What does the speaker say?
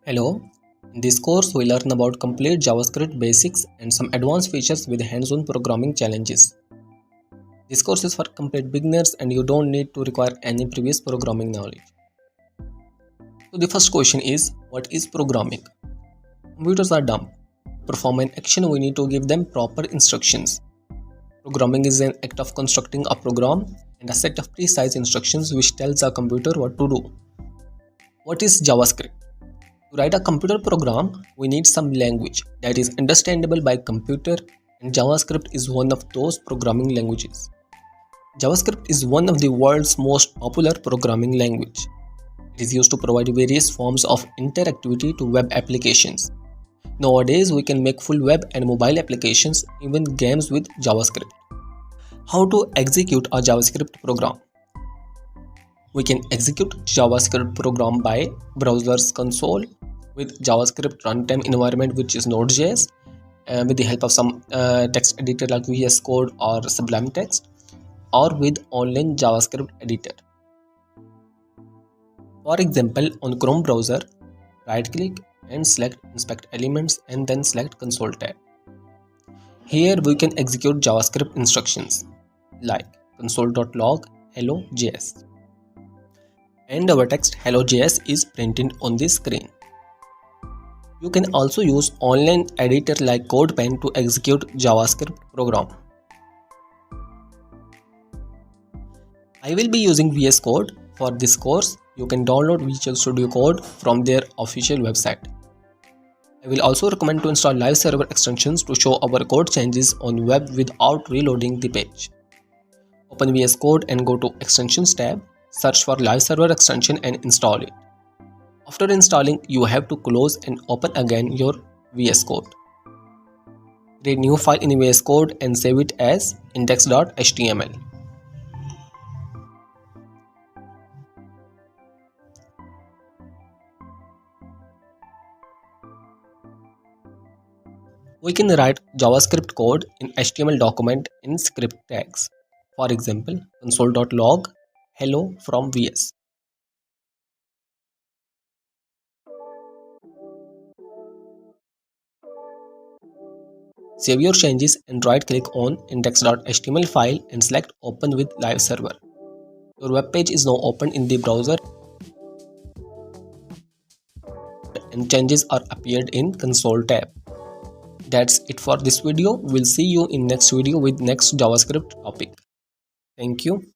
Hello, in this course we learn about complete JavaScript basics and some advanced features with hands-on programming challenges. This course is for complete beginners and you don't need to require any previous programming knowledge. So the first question is, what is programming? Computers are dumb. To perform an action we need to give them proper instructions. Programming is an act of constructing a program and a set of precise instructions which tells a computer what to do. What is JavaScript? To write a computer program, we need some language that is understandable by computer, and JavaScript is one of those programming languages. JavaScript is one of the world's most popular programming language. It is used to provide various forms of interactivity to web applications. Nowadays, we can make full web and mobile applications, even games with JavaScript. How to execute a JavaScript program? We can execute JavaScript program by browser's console with JavaScript runtime environment, which is Node.js, with the help of some text editor like VS Code or Sublime Text, or with online JavaScript editor. For example, on Chrome browser, right click and select inspect elements and then select console tab. Here we can execute JavaScript instructions like console.log hello.js, and our text hello.js is printed on the screen. You can also use online editor like CodePen to execute JavaScript program. I will be using VS Code for this course. You can download Visual Studio Code from their official website. I will also recommend to install live server extensions to show our code changes on web without reloading the page. Open VS Code and go to Extensions tab, search for live server extension and install it. After installing, you have to close and open again your VS Code. Create new file in VS Code and save it as index.html. We can write JavaScript code in HTML document in script tags. For example, console.log hello from VS. Save your changes and right click on index.html file and select open with live server. Your web page is now open in the browser and changes are appeared in console tab. That's it for this video. We'll see you in next video with next JavaScript topic. Thank you.